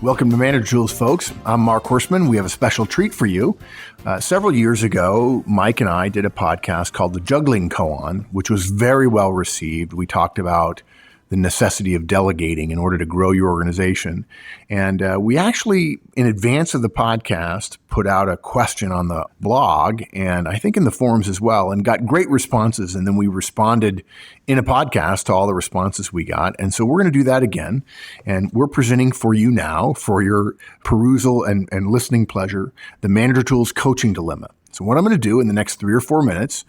Welcome to Manager Tools, folks. I'm Mark Horstman. We have a special treat for you. Several years ago, Mike and I did a podcast called The Juggling Koan, which was very well received. We talked about the necessity of delegating in order to grow your organization. And we actually, in advance of the podcast, put out a question on the blog and I think in the forums as well, and got great responses. And then we responded in a podcast to all the responses we got. And so we're going to do that again. And we're presenting for you now, for your perusal and listening pleasure, the Manager Tools Coaching Dilemma. So what I'm going to do in the next 3 or 4 minutes,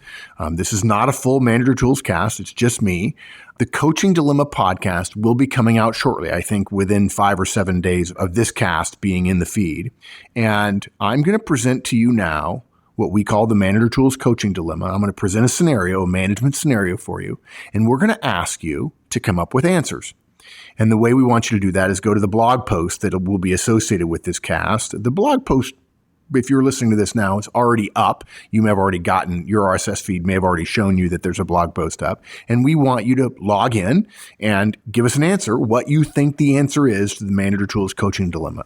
this is not a full Manager Tools cast. It's just me. The Coaching Dilemma podcast will be coming out shortly, I think within 5 or 7 days of this cast being in the feed. And I'm going to present to you now what we call the Manager Tools Coaching Dilemma. I'm going to present a scenario, a management scenario for you, and we're going to ask you to come up with answers. And the way we want you to do that is go to the blog post that will be associated with this cast. The blog post, if you're listening to this now, it's already up. You may have already gotten, your RSS feed may have already shown you that there's a blog post up. And we want you to log in and give us an answer, what you think the answer is to the Manager Tools Coaching Dilemma.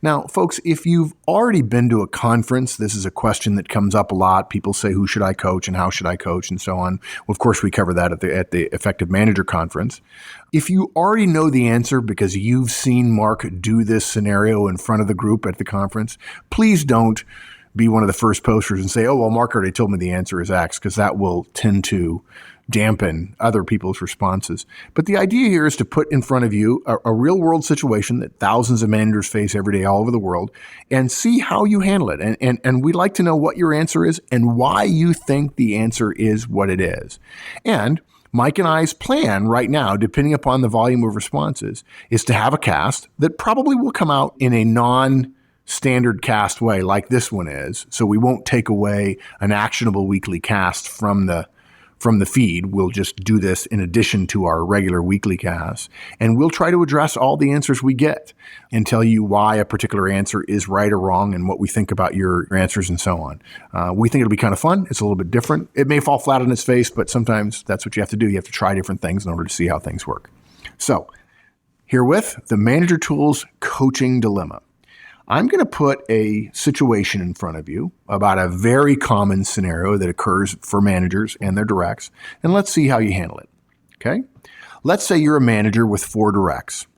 Now, folks, if you've already been to a conference, this is a question that comes up a lot. People say, who should I coach and how should I coach and so on. Well, of course, we cover that at the Effective Manager Conference. If you already know the answer because you've seen Mark do this scenario in front of the group at the conference, please don't be one of the first posters and say, oh, well, Mark already told me the answer is X, because that will tend to dampen other people's responses. But the idea here is to put in front of you a real world situation that thousands of managers face every day all over the world and see how you handle it. And we'd like to know what your answer is and why you think the answer is what it is. And Mike and I's plan right now, depending upon the volume of responses, is to have a cast that probably will come out in a non-standard cast way like this one is. So we won't take away an actionable weekly cast from the feed. We'll just do this in addition to our regular weekly casts. And we'll try to address all the answers we get and tell you why a particular answer is right or wrong and what we think about your answers and so on. We think it'll be kind of fun. It's a little bit different. It may fall flat on its face, but sometimes that's what you have to do. You have to try different things in order to see how things work. So herewith, the Manager Tools Coaching Dilemma. I'm going to put a situation in front of you about a very common scenario that occurs for managers and their directs, and let's see how you handle it. Okay? Let's say you're a manager with 4 directs.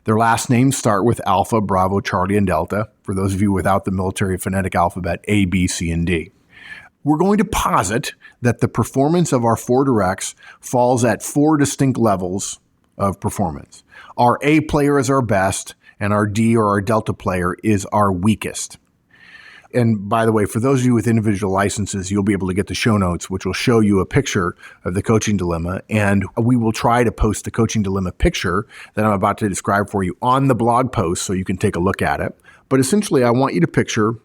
Their last names start with Alpha, Bravo, Charlie, and Delta. For those of you without the military phonetic alphabet, A, B, C, and D. We're going to posit that the performance of our 4 directs falls at 4 distinct levels of performance. Our A player is our best, and our D or our Delta player is our weakest. And by the way, for those of you with individual licenses, you'll be able to get the show notes, which will show you a picture of the coaching dilemma. And we will try to post the coaching dilemma picture that I'm about to describe for you on the blog post so you can take a look at it. But essentially, I want you to picture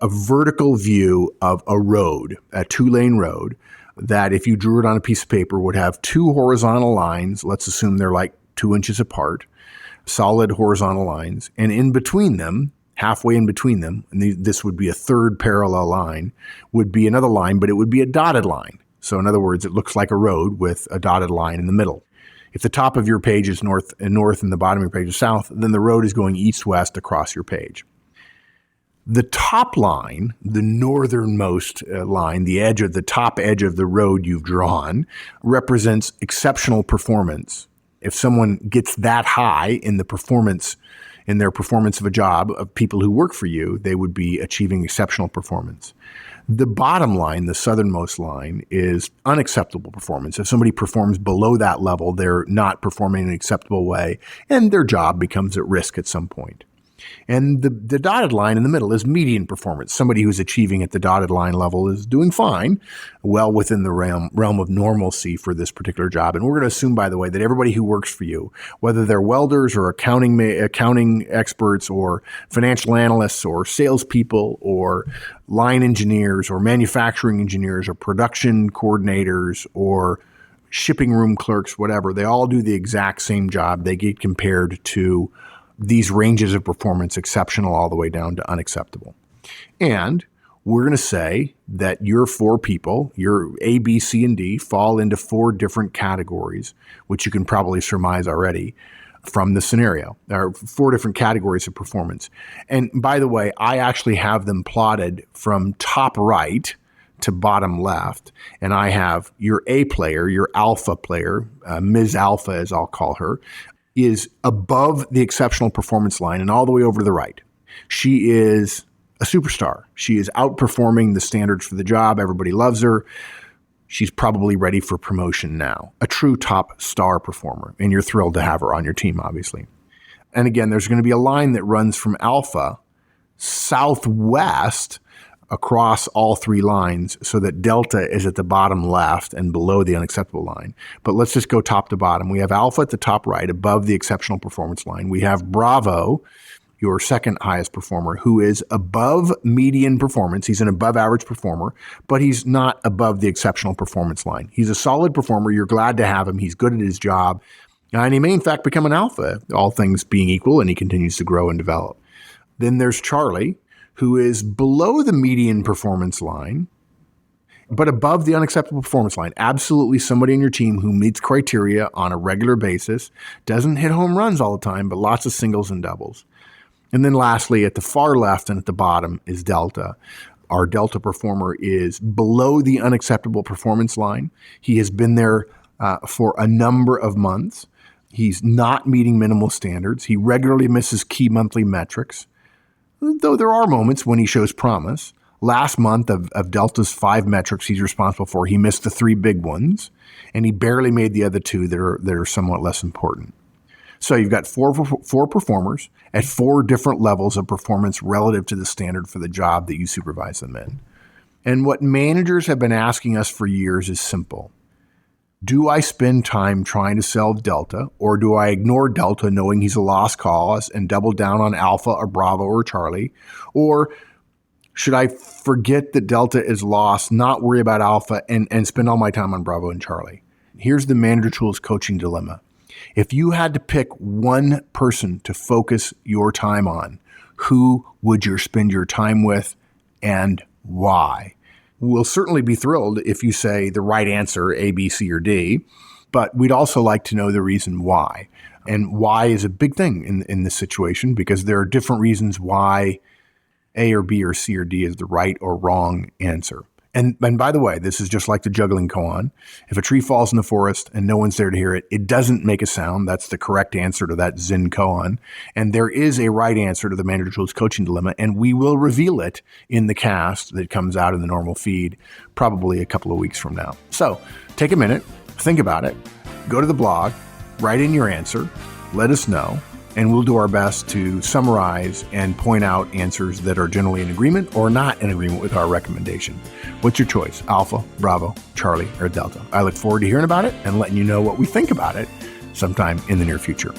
a vertical view of a road, a 2-lane road, that if you drew it on a piece of paper would have 2 horizontal lines. Let's assume they're like 2 inches apart. Solid horizontal lines, and in between them, halfway in between them, and this would be a 3rd parallel line, would be another line, but it would be a dotted line. So in other words, it looks like a road with a dotted line in the middle. If the top of your page is north and the bottom of your page is south, then the road is going east-west across your page. The top line, the northernmost line, the top edge of the road you've drawn, represents exceptional performance. If someone gets that high in their performance of a job of people who work for you, they would be achieving exceptional performance. The bottom line, the southernmost line, is unacceptable performance. If somebody performs below that level, they're not performing in an acceptable way, and their job becomes at risk at some point. And the dotted line in the middle is median performance. Somebody who's achieving at the dotted line level is doing fine, well within the realm of normalcy for this particular job. And we're going to assume, by the way, that everybody who works for you, whether they're welders or accounting experts or financial analysts or salespeople or line engineers or manufacturing engineers or production coordinators or shipping room clerks, whatever, they all do the exact same job. They get compared to these ranges of performance, exceptional all the way down to unacceptable. And we're going to say that your 4 people, your A, B, C, and D, fall into 4 different categories, which you can probably surmise already, from the scenario. There are 4 different categories of performance. And by the way, I actually have them plotted from top right to bottom left. And I have your A player, your alpha player, Ms. Alpha as I'll call her, is above the exceptional performance line and all the way over to the right. She is a superstar. She is outperforming the standards for the job. Everybody loves her. She's probably ready for promotion now. A true top star performer. And you're thrilled to have her on your team, obviously. And again, there's going to be a line that runs from alpha southwest across all 3 lines so that delta is at the bottom left and below the unacceptable line. But let's just go top to bottom. We have alpha at the top right above the exceptional performance line. We have Bravo, your second highest performer, who is above median performance. He's an above average performer, but he's not above the exceptional performance line. He's a solid performer. You're glad to have him. He's good at his job. And he may, in fact, become an alpha, all things being equal, and he continues to grow and develop. Then there's Charlie, who is below the median performance line, but above the unacceptable performance line. Absolutely somebody on your team who meets criteria on a regular basis, doesn't hit home runs all the time, but lots of singles and doubles. And then lastly, at the far left and at the bottom is Delta. Our Delta performer is below the unacceptable performance line. He has been there for a number of months. He's not meeting minimal standards. He regularly misses key monthly metrics, though there are moments when he shows promise. Last month of Delta's 5 metrics he's responsible for, he missed the 3 big ones, and he barely made the other 2 that are somewhat less important. So you've got four performers at 4 different levels of performance relative to the standard for the job that you supervise them in. And what managers have been asking us for years is simple. Do I spend time trying to sell Delta, or do I ignore Delta knowing he's a lost cause and double down on Alpha or Bravo or Charlie? Or should I forget that Delta is lost, not worry about Alpha, and spend all my time on Bravo and Charlie? Here's the Manager Tools coaching dilemma. If you had to pick one person to focus your time on, who would you spend your time with and why? We'll certainly be thrilled if you say the right answer, A, B, C, or D, but we'd also like to know the reason why. And why is a big thing in this situation, because there are different reasons why A or B or C or D is the right or wrong answer. And by the way, this is just like the juggling koan. If a tree falls in the forest and no one's there to hear it, it doesn't make a sound. That's the correct answer to that Zen koan. And there is a right answer to the Manager Tools coaching dilemma, and we will reveal it in the cast that comes out in the normal feed probably a couple of weeks from now. So take a minute, think about it, go to the blog, write in your answer, let us know, and we'll do our best to summarize and point out answers that are generally in agreement or not in agreement with our recommendation. What's your choice? Alpha, Bravo, Charlie, or Delta? I look forward to hearing about it and letting you know what we think about it sometime in the near future.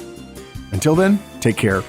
Until then, take care